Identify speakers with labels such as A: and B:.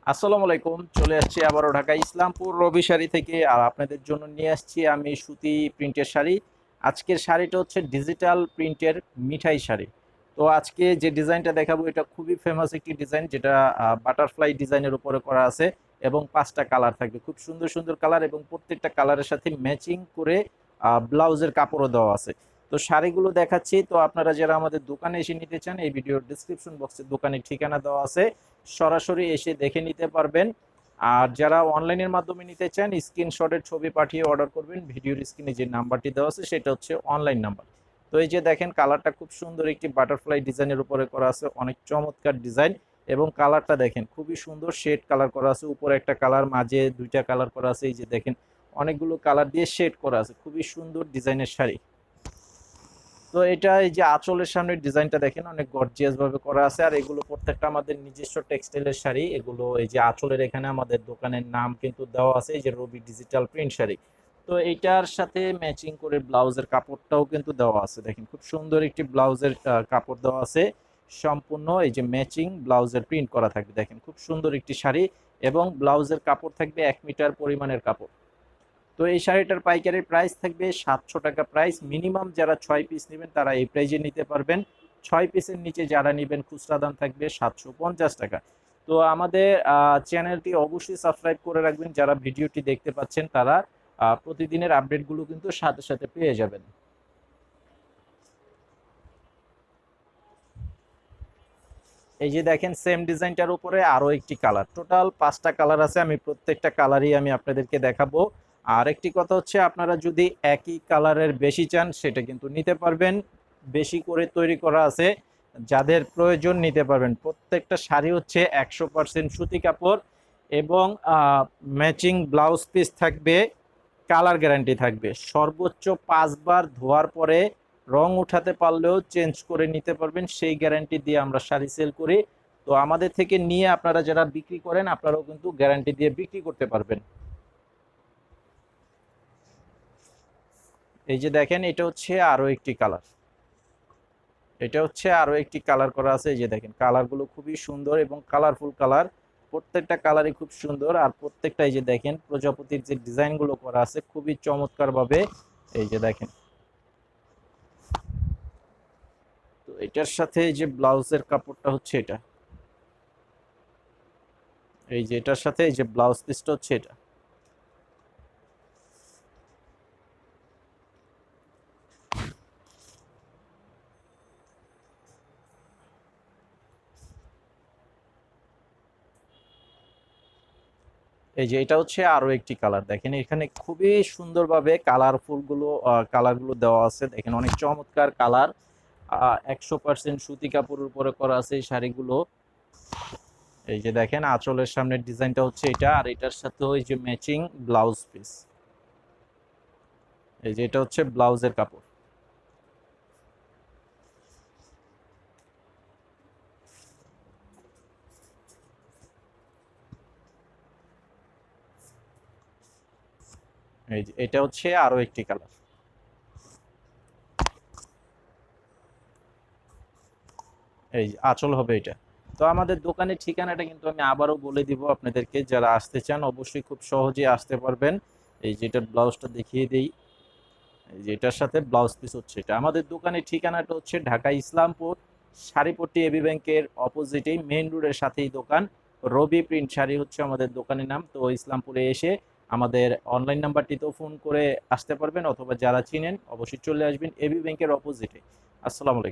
A: আসসালামু আলাইকুম। চলে আসছি আবারও ঢাকা ইসলামপুর রবি শাড়ি থেকে। আর আপনাদের জন্য নিয়ে আসছি আমি সুতি প্রিন্টের শাড়ি। আজকের শাড়িটা হচ্ছে ডিজিটাল প্রিন্টের মিঠাই শাড়ি। তো আজকে যে ডিজাইনটা দেখাবো এটা খুবই ফেমাস একটি ডিজাইন, যেটা বাটারফ্লাই ডিজাইনের উপরে করা আছে এবং 5টা কালার থাকবে, খুব সুন্দর সুন্দর কালার, এবং প্রত্যেকটা কালারের সাথে ম্যাচিং করে ব্লাউজের কাপড়ও দেওয়া আছে। তো শাড়িগুলো দেখাচ্ছি। তো আপনারা যারা আমাদের দোকানে এসে নিতে চান, এই ভিডিওর ডিসক্রিপশন বক্সে দোকানের ঠিকানা দেওয়া আছে, সরাসরি এসে দেখে নিতে পারবেন। আর যারা অনলাইনের মাধ্যমে নিতে চান, স্ক্রিনশটের ছবি পাঠিয়ে অর্ডার করবেন। ভিডিওর স্ক্রিনে যে নাম্বারটি দেওয়া আছে সেটা হচ্ছে অনলাইন নাম্বার। তো এই যে দেখেন, কালারটা খুব সুন্দর একটি বাটারফ্লাই ডিজাইনের উপরে করা আছে, অনেক চমৎকার ডিজাইন। এবং কালারটা দেখেন, খুবই সুন্দর শেড কালার করা আছে, উপরে একটা কালার, মাঝে দুইটা কালার করা আছে। এই যে দেখেন, অনেকগুলো কালার দিয়ে শেড করা আছে, খুবই সুন্দর ডিজাইনের শাড়ি। তো এটা এই যে আঁচলের সামনের ডিজাইনটা দেখেন, অনেক গর্জিয়াস ভাবে করা আছে। আর এগুলো প্রত্যেকটা আমাদের নিজস্ব টেক্সটাইলের শাড়ি। এগুলো এই যে আঁচলের এখানে আমাদের দোকানের নাম কিন্তু দেওয়া আছে, এই যে রবি ডিজিটাল প্রিন্ট শাড়ি। তো এইটার সাথে ম্যাচিং করে ব্লাউজের কাপড়টাও কিন্তু দেওয়া আছে, দেখেন খুব সুন্দর একটি ব্লাউজের কাপড় দেওয়া আছে। সম্পূর্ণ এই যে ম্যাচিং ব্লাউজের প্রিন্ট করা থাকবে, দেখেন খুব সুন্দর একটি শাড়ি। এবং ব্লাউজের কাপড় থাকবে 1 মিটার পরিমাণের কাপড়। তো এই শাড়িটার পাইকারি প্রাইস থাকবে 700 টাকা প্রাইস। মিনিমাম যারা 6 পিস নেবেন তারা এই প্রাইজে নিতে পারবেন। 6 পিসের নিচে যারা নেবেন খুচরা দাম থাকবে 750 টাকা। তো আমাদের চ্যানেলটি অবশ্যই সাবস্ক্রাইব করে রাখবেন। যারা ভিডিওটি দেখতে পাচ্ছেন তারা প্রতিদিনের আপডেটগুলো কিন্তু সাথে সাথে পেয়ে যাবেন। এই যে দেখেন, সেম ডিজাইনটার উপরে আরো একটি কালার, টোটাল 5টা কালার আছে। আমি প্রত্যেকটা কালারই আমি আপনাদেরকে দেখাবো। আর একটি কথা হচ্ছে, আপনারা যদি একই কালারের বেশি চান সেটা কিন্তু নিতে পারবেন, বেশি করে তৈরি করা আছে। যাদের প্রয়োজন নিতে পারবেন। প্রত্যেকটা শাড়ি হচ্ছে 100% সুতি কাপড়, এবং ম্যাচিং ব্লাউজ পিস থাকবে, কালার গ্যারান্টি থাকবে। সর্বোচ্চ 5বার ধোয়ার পরে রং উঠাতে পারলেও চেঞ্জ করে নিতে পারবেন, সেই গ্যারান্টি দিয়ে আমরা শাড়ি সেল করি। তো আমাদের থেকে নিয়ে আপনারা যারা বিক্রি করেন, আপনারাও কিন্তু গ্যারান্টি দিয়ে বিক্রি করতে পারবেন। এই যে দেখেন, এটা হচ্ছে আরো একটি কালার। এটা হচ্ছে আরো একটি কালার করা আছে। এই যে দেখেন, কালারগুলো খুবই সুন্দর এবং কালারফুল কালার। প্রত্যেকটা কালারই খুব সুন্দর। আর প্রত্যেকটা এই যে দেখেন, প্রজাপতির যে ডিজাইনগুলো করা আছে খুবই চমৎকার ভাবে। এই যে দেখেন, তো এটার সাথে এই যে ব্লাউজের কাপড়টা হচ্ছে এটা। এই যে এটার সাথে এই যে ব্লাউজ পিসটা হচ্ছে এটা। এই যে এটা হচ্ছে আরো একটি কালার, দেখেন এখানে খুবই সুন্দরভাবে কালারগুলো দেওয়া আছে, দেখেন অনেক চমৎকার কালার। 100% সুতি কাপড়ের উপরে করা আছে এই শাড়িগুলো। এই যে দেখেন, আঁচলের সামনের ডিজাইনটা হচ্ছে এটা, আর এটার সাথে ওই যে ম্যাচিং ব্লাউজ পিস। এই যে এটা হচ্ছে ব্লাউজের কাপড়। এই যে এটা হচ্ছে আরো একটি কালার। এই যে আঁচল হবে এটা। তো আমাদের দোকানের ঠিকানাটা কিন্তু আমি আবারও বলে দিব আপনাদেরকে, যারা আসতে চান অবশ্যই খুব সহজেই আসতে পারবেন। এই যে এটার ব্লাউজটা দেখিয়ে দিই। এই যে এটার সাথে ব্লাউজ পিস হচ্ছে এটা। আমাদের দোকানের ঠিকানাটা হচ্ছে ঢাকা ইসলামপুর, শাড়িপট্টি এবি ব্যাংকের অপোজিটেই, মেইন রোডের সাথেই দোকান। রবি প্রিন্ট শাড়ি হচ্ছে আমাদের দোকানের নাম। তো ইসলামপুরে এসে আমাদের অনলাইন নাম্বারটিতেও ফোন করে আসতে পারবেন, অথবা যারা চিনেন অবশ্যই চলে আসবেন এবি ব্যাংকের অপোজিটে। আসসালামু আলাইকুম।